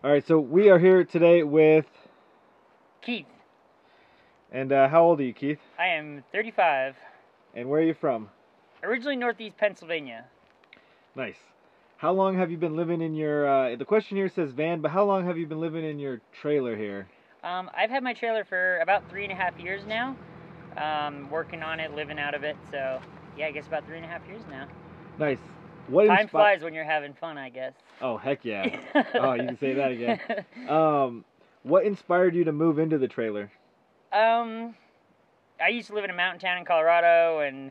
All right, so we are here today with Keith. And how old are you, Keith? I am 35. And where are you from? Originally Northeast Pennsylvania. Nice. How long have you been living in your, the question here says van, but how long have you been living in your trailer here? I've had my trailer for about 3.5 years now. Working on it, living out of it, so yeah, I guess about 3.5 years now. Nice. Time flies when you're having fun, I guess. Oh, heck yeah. Oh, you can say that again. What inspired you to move into the trailer? I used to live in a mountain town in Colorado and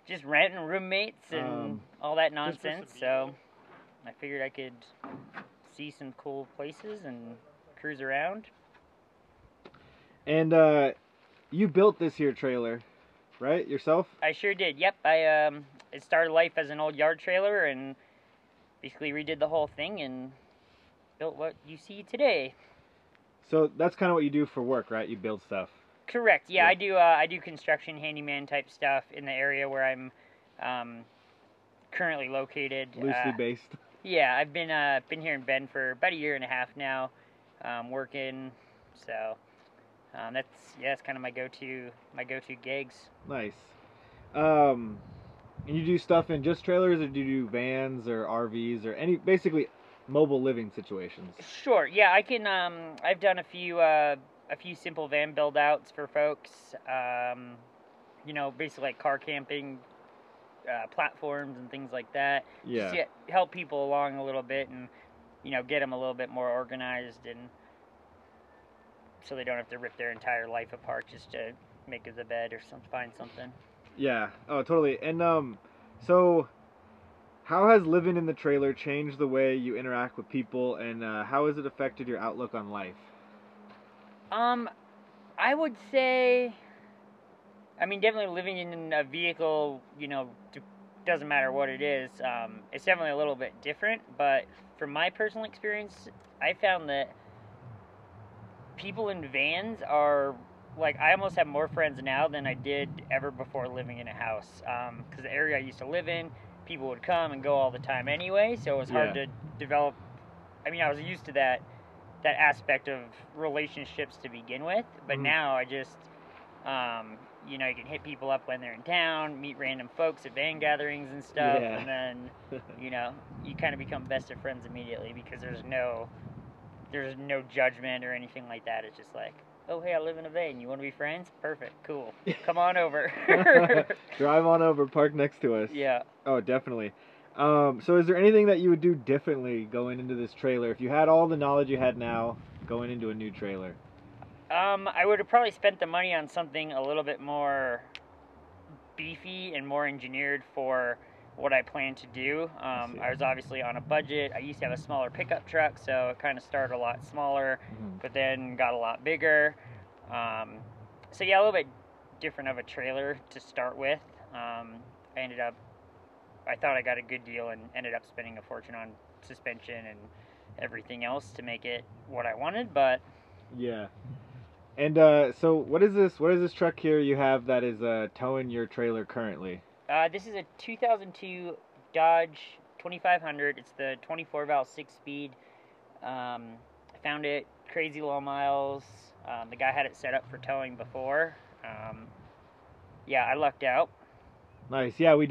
just renting roommates and all that nonsense, so I figured I could see some cool places and cruise around. And you built this here trailer, right, yourself? I sure did, yep. It started life as an old yard trailer and basically redid the whole thing and built what you see today. So that's kind of what you do for work, right? You build stuff. Correct. Yeah, I do construction, handyman type stuff in the area where I'm currently located. Loosely based. Yeah, I've been here in Bend for about 1.5 years now, working. So that's kind of my go-to gigs. Nice. And you do stuff in just trailers, or do you do vans or RVs or any basically mobile living situations? Sure. Yeah, I can. I've done a few simple van build outs for folks. Basically like car camping platforms and things like that. Yeah. Just to help people along a little bit and get them a little bit more organized and so they don't have to rip their entire life apart just to make it a bed or find something. Yeah. Oh, totally. And so how has living in the trailer changed the way you interact with people, and how has it affected your outlook on life? I would say, definitely living in a vehicle, doesn't matter what it is. It's definitely a little bit different, but from my personal experience, I found that people in vans are, like, I almost have more friends now than I did ever before living in a house. Because the area I used to live in, people would come and go all the time anyway, so it was hard to develop. I was used to that aspect of relationships to begin with, but now I just, you can hit people up when they're in town, meet random folks at van gatherings and stuff, and then, you kind of become best of friends immediately because there's no judgment or anything like that. It's just like, oh, hey, I live in a van. You want to be friends? Perfect. Cool. Come on over. Drive on over. Park next to us. Yeah. Oh, definitely. So is there anything that you would do differently going into this trailer if you had all the knowledge you had now going into a new trailer? I would have probably spent the money on something a little bit more beefy and more engineered for what I plan to do. I was obviously on a budget. I used to have a smaller pickup truck, so it kind of started a lot smaller, but then got a lot bigger. So yeah, a little bit different of a trailer to start with. I thought I got a good deal and ended up spending a fortune on suspension and everything else to make it what I wanted, but yeah. And so what is this truck here you have that is towing your trailer currently? This is a 2002 Dodge 2500. It's the 24 valve 6-speed. I found it crazy low miles. The guy had it set up for towing before. Yeah, I lucked out. Nice. Yeah, we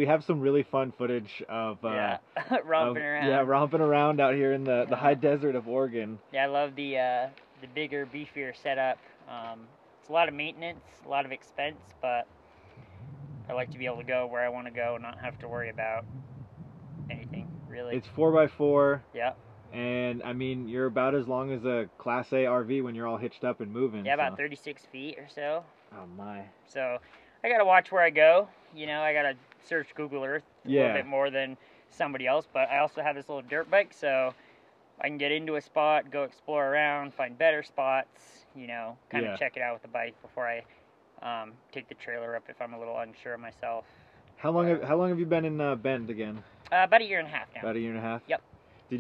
have some really fun footage of romping around. Yeah, romping around out here in the high desert of Oregon. Yeah, I love the bigger, beefier setup. It's a lot of maintenance, a lot of expense, but I like to be able to go where I want to go and not have to worry about anything, really. It's 4x4. Yeah. And you're about as long as a Class A RV when you're all hitched up and moving. Yeah, about 36 feet or so. Oh my. So I gotta watch where I go. I gotta search Google Earth a little bit more than somebody else. But I also have this little dirt bike, so I can get into a spot, go explore around, find better spots. Kind of check it out with the bike before I take the trailer up if I'm a little unsure of myself. How long have you been in Bend again? About 1.5 years now. About 1.5 years? Yep. Did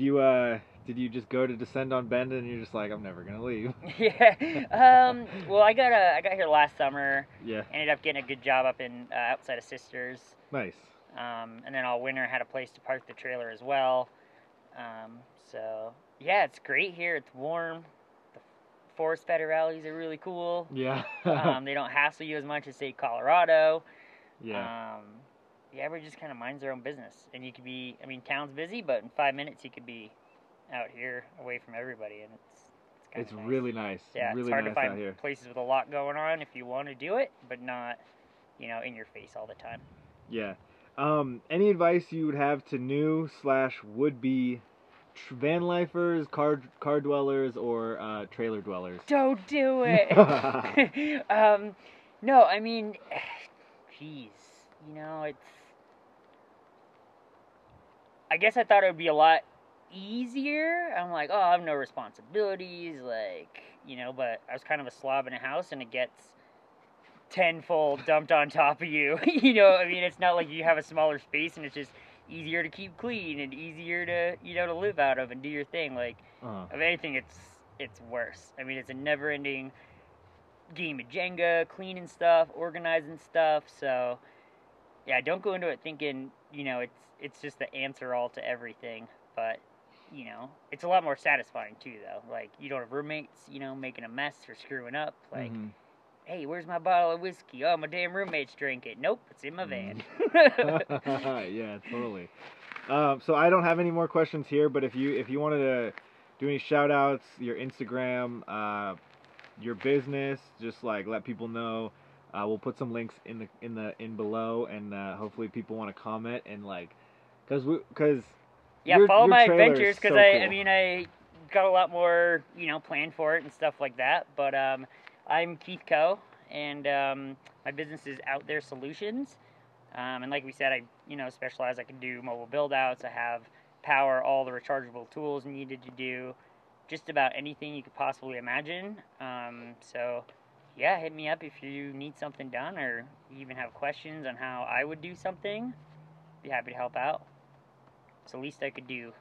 you just go to descend on Bend and you're just like, I'm never gonna leave? Yeah. Well, I got here last summer. Yeah. Ended up getting a good job up in outside of Sisters. Nice. And then all winter had a place to park the trailer as well. So Yeah, it's great here. It's warm. The forest fed rallies are really cool. Yeah. They don't hassle you as much as, say, Colorado. Yeah. Yeah, everybody just kind of minds their own business. And you could be, I mean, town's busy, but in 5 minutes you could be out here away from everybody, and it's kind of nice. Really nice. Yeah, really it's hard nice to find out here. places with a lot going on if you want to do it, but not, in your face all the time. Yeah. Any advice you would have to new / would be van lifers, car dwellers, or trailer dwellers? Don't do it. No, I mean, geez, it's. I guess I thought it would be a lot easier. I'm like, oh, I have no responsibilities, but I was kind of a slob in a house, and it gets tenfold dumped on top of you. I mean, it's not like you have a smaller space, and it's just easier to keep clean and easier to, to live out of and do your thing. Like, if anything, it's worse. I mean, it's a never-ending game of Jenga, cleaning stuff, organizing stuff. So, yeah, don't go into it thinking, it's just the answer all to everything. But, it's a lot more satisfying too, though. Like, you don't have roommates, making a mess or screwing up. Like, hey, where's my bottle of whiskey? Oh, my damn roommates drink it. Nope, it's in my van. Yeah, totally. So I don't have any more questions here, but if you wanted to do any shout outs, your Instagram, your business, just like let people know. We'll put some links in below, and hopefully people want to comment and because follow my trailer adventures, because so cool. I mean I got a lot more planned for it and stuff like that. But I'm Keith Coe, and my business is Out There Solutions. And like we said, I specialize. I can do mobile build outs. I have power all the rechargeable tools needed to do just about anything you could possibly imagine. So yeah, hit me up if you need something done, or you even have questions on how I would do something. Be happy to help out. It's the least I could do.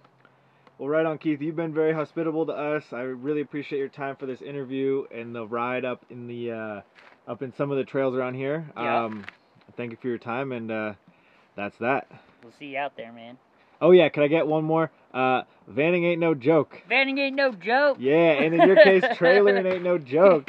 Well, right on, Keith. You've been very hospitable to us. I really appreciate your time for this interview and the ride up in some of the trails around here. Yeah. Thank you for your time, and that's that. We'll see you out there, man. Oh yeah, can I get one more? Vanning ain't no joke. Vanning ain't no joke. Yeah, and in your case, trailering ain't no joke.